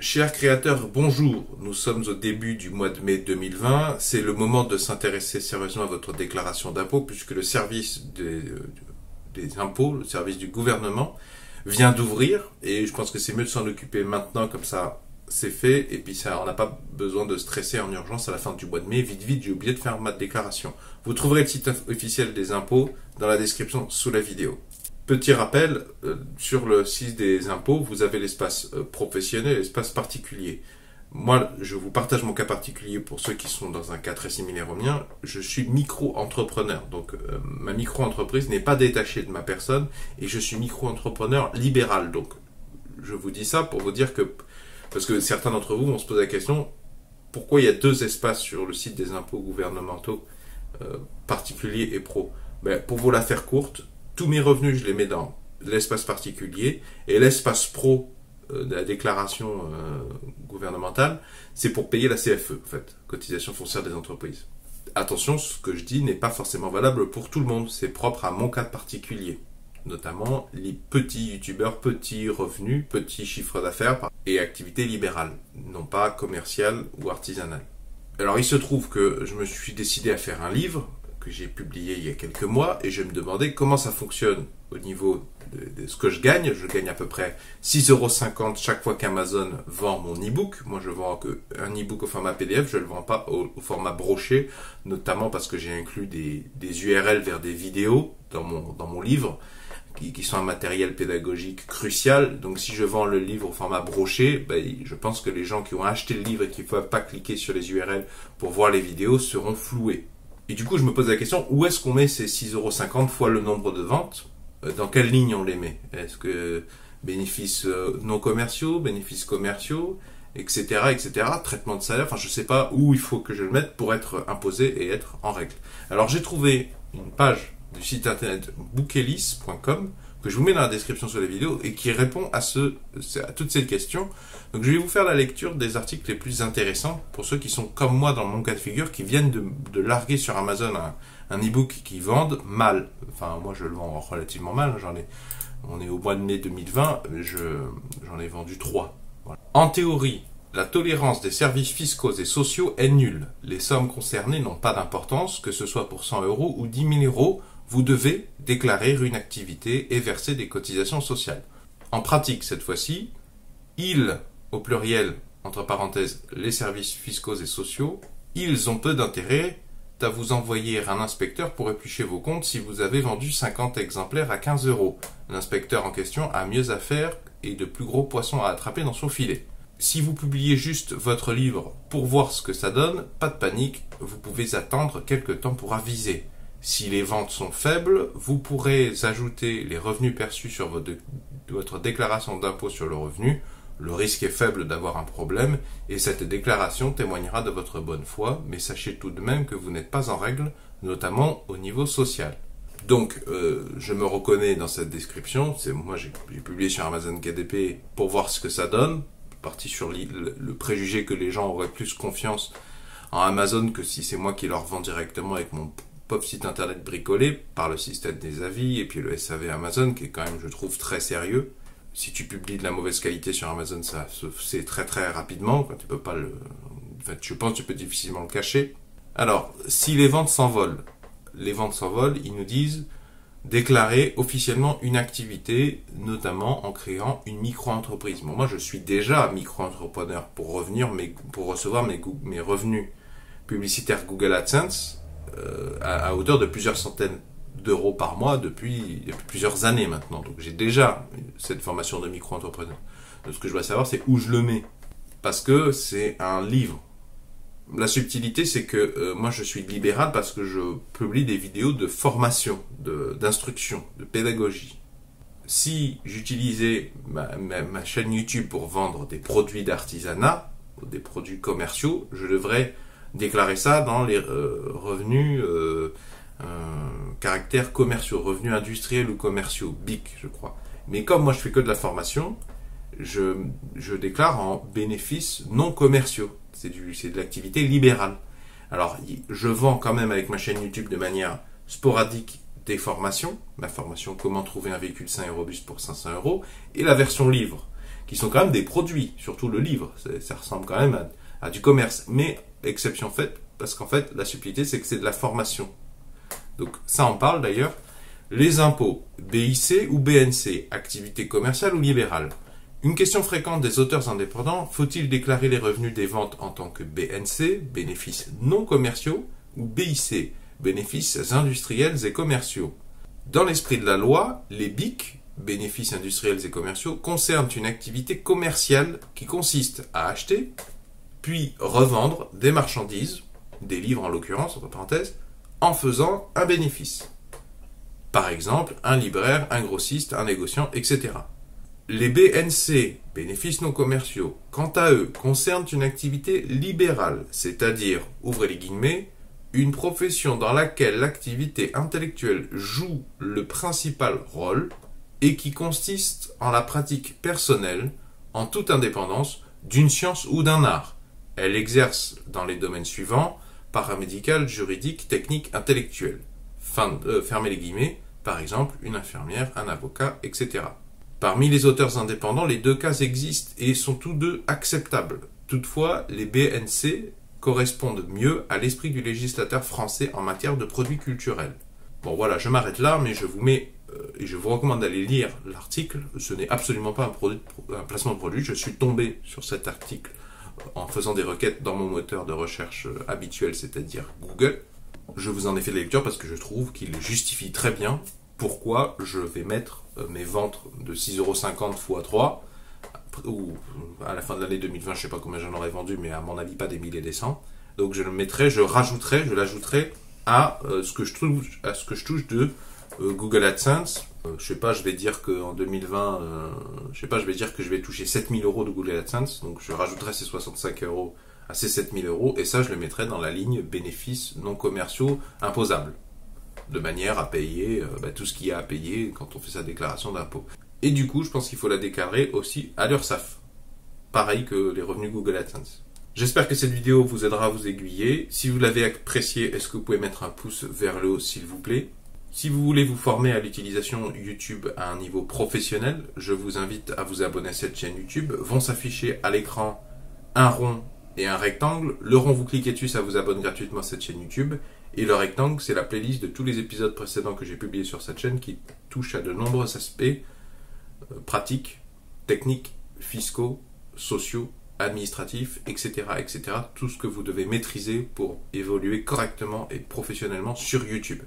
Chers créateurs, bonjour. Nous sommes au début du mois de mai 2020. C'est le moment de s'intéresser sérieusement à votre déclaration d'impôt puisque le service des impôts, le service du gouvernement, vient d'ouvrir et je pense que c'est mieux de s'en occuper maintenant, comme ça c'est fait et puis ça, on n'a pas besoin de stresser en urgence à la fin du mois de mai. Vite, j'ai oublié de faire ma déclaration. Vous trouverez le site officiel des impôts dans la description sous la vidéo. Petit rappel, sur le site des impôts, vous avez l'espace professionnel et l'espace particulier. Moi, je vous partage mon cas particulier pour ceux qui sont dans un cas très similaire au mien. Je suis micro-entrepreneur, donc ma micro-entreprise n'est pas détachée de ma personne et je suis micro-entrepreneur libéral. Donc, je vous dis ça pour vous dire que, parce que certains d'entre vous vont se poser la question, pourquoi il y a deux espaces sur le site des impôts gouvernementaux, particuliers et pro? Pour vous la faire courte, tous mes revenus, je les mets dans l'espace particulier et l'espace pro de la déclaration gouvernementale, c'est pour payer la CFE, en fait, cotisation foncière des entreprises. Attention, ce que je dis n'est pas forcément valable pour tout le monde, c'est propre à mon cas particulier, notamment les petits youtubeurs, petits revenus, petits chiffres d'affaires et activités libérales, non pas commerciales ou artisanales. Alors il se trouve que je me suis décidé à faire un livre que j'ai publié il y a quelques mois et je me demandais comment ça fonctionne au niveau de ce que je gagne. Je gagne à peu près 6,50 € chaque fois qu'Amazon vend mon e-book. Moi, je vends un e-book au format PDF, je ne le vends pas au format broché, notamment parce que j'ai inclus des URL vers des vidéos dans mon livre qui sont un matériel pédagogique crucial. Donc si je vends le livre au format broché, je pense que les gens qui ont acheté le livre et qui ne peuvent pas cliquer sur les URL pour voir les vidéos seront floués. Et du coup, je me pose la question, où est-ce qu'on met ces 6,50 € fois le nombre de ventes? Dans quelle ligne on les met? Est-ce que bénéfices non commerciaux, bénéfices commerciaux, etc., etc., traitement de salaire, enfin je ne sais pas où il faut que je le mette pour être imposé et être en règle. Alors j'ai trouvé une page du site internet bookelis.com que je vous mets dans la description sur la vidéo et qui répond à toutes ces questions. Donc je vais vous faire la lecture des articles les plus intéressants pour ceux qui sont comme moi dans mon cas de figure, qui viennent de larguer sur Amazon un e-book qu'ils vendent mal. Enfin moi je le vends relativement mal, on est au mois de mai 2020, j'en ai vendu 3. Voilà. En théorie, la tolérance des services fiscaux et sociaux est nulle. Les sommes concernées n'ont pas d'importance, que ce soit pour 100 € ou 10 000 €. Vous devez déclarer une activité et verser des cotisations sociales. En pratique, cette fois-ci, ils, au pluriel, entre parenthèses, les services fiscaux et sociaux, ils ont peu d'intérêt à vous envoyer un inspecteur pour éplucher vos comptes si vous avez vendu 50 exemplaires à 15 €. L'inspecteur en question a mieux à faire et de plus gros poissons à attraper dans son filet. Si vous publiez juste votre livre pour voir ce que ça donne, pas de panique, vous pouvez attendre quelques temps pour aviser. Si les ventes sont faibles, vous pourrez ajouter les revenus perçus sur votre déclaration d'impôt sur le revenu. Le risque est faible d'avoir un problème et cette déclaration témoignera de votre bonne foi, mais sachez tout de même que vous n'êtes pas en règle, notamment au niveau social. Donc, je me reconnais dans cette description. Moi, j'ai publié sur Amazon KDP pour voir ce que ça donne. Parti sur le préjugé que les gens auraient plus confiance en Amazon que si c'est moi qui leur vends directement avec mon pauvre site internet bricolé par le système des avis et puis le SAV Amazon qui est quand même, je trouve, très sérieux. Si tu publies de la mauvaise qualité sur Amazon, ça se sait très très rapidement. Tu peux pas en fait, je pense que tu peux difficilement le cacher. Alors, si les ventes s'envolent, ils nous disent déclarer officiellement une activité, notamment en créant une micro-entreprise. Bon, moi, je suis déjà micro-entrepreneur pour recevoir mes revenus publicitaires Google AdSense à hauteur de plusieurs centaines d'euros par mois depuis plusieurs années maintenant. Donc j'ai déjà cette formation de micro-entrepreneur. Donc ce que je dois savoir, c'est où je le mets. Parce que c'est un livre. La subtilité, c'est que moi je suis libéral parce que je publie des vidéos de formation, d'instruction, de pédagogie. Si j'utilisais ma chaîne YouTube pour vendre des produits d'artisanat, ou des produits commerciaux, je devrais déclarer ça dans les revenus caractères commerciaux, revenus industriels ou commerciaux, BIC je crois. Mais comme moi je fais que de la formation, je déclare en bénéfices non commerciaux. C'est de l'activité libérale. Alors je vends quand même avec ma chaîne YouTube de manière sporadique des formations, ma formation comment trouver un véhicule sain et robuste pour 500 €, et la version livre. qui sont quand même des produits, surtout le livre. Ça ressemble quand même à du commerce. Mais exception faite, parce qu'en fait, la subtilité, c'est que c'est de la formation. Donc ça en parle d'ailleurs. Les impôts, BIC ou BNC, activité commerciale ou libérale. Une question fréquente des auteurs indépendants, faut-il déclarer les revenus des ventes en tant que BNC, bénéfices non commerciaux, ou BIC, bénéfices industriels et commerciaux? Dans l'esprit de la loi, les BIC, bénéfices industriels et commerciaux, concernent une activité commerciale qui consiste à acheter, puis revendre des marchandises, des livres en l'occurrence, entre parenthèses, en faisant un bénéfice. Par exemple, un libraire, un grossiste, un négociant, etc. Les BNC, bénéfices non commerciaux, quant à eux, concernent une activité libérale, c'est-à-dire, ouvrez les guillemets, une profession dans laquelle l'activité intellectuelle joue le principal rôle et qui consiste en la pratique personnelle, en toute indépendance, d'une science ou d'un art. Elle exerce dans les domaines suivants, paramédical, juridique, technique, intellectuel. Fermez les guillemets, par exemple, une infirmière, un avocat, etc. Parmi les auteurs indépendants, les deux cas existent et sont tous deux acceptables. Toutefois, les BNC correspondent mieux à l'esprit du législateur français en matière de produits culturels. Bon voilà, je m'arrête là, mais je vous mets et je vous recommande d'aller lire l'article. Ce n'est absolument pas un placement de produit. Je suis tombé sur cet article en faisant des requêtes dans mon moteur de recherche habituel, c'est-à-dire Google. Je vous en ai fait de la lecture parce que je trouve qu'il justifie très bien pourquoi je vais mettre mes ventes de 6,50 € x 3, ou à la fin de l'année 2020, je ne sais pas combien j'en aurais vendu, mais à mon avis pas des 1000 et des 100. Donc je l'ajouterai à ce que je touche de Google AdSense. Je sais pas, je vais dire qu'en 2020, je vais toucher 7000 € de Google AdSense, donc je rajouterai ces 65 € à ces 7000 €, et ça je le mettrai dans la ligne bénéfices non commerciaux imposables, de manière à payer tout ce qu'il y a à payer quand on fait sa déclaration d'impôt. Et du coup, je pense qu'il faut la déclarer aussi à l'URSSAF, pareil que les revenus Google AdSense. J'espère que cette vidéo vous aidera à vous aiguiller. Si vous l'avez appréciée, est-ce que vous pouvez mettre un pouce vers le haut s'il vous plaît? Si vous voulez vous former à l'utilisation YouTube à un niveau professionnel, je vous invite à vous abonner à cette chaîne YouTube. Vont s'afficher à l'écran un rond et un rectangle. Le rond, vous cliquez dessus, ça vous abonne gratuitement à cette chaîne YouTube. Et le rectangle, c'est la playlist de tous les épisodes précédents que j'ai publiés sur cette chaîne qui touchent à de nombreux aspects pratiques, techniques, fiscaux, sociaux, administratifs, etc., etc. Tout ce que vous devez maîtriser pour évoluer correctement et professionnellement sur YouTube.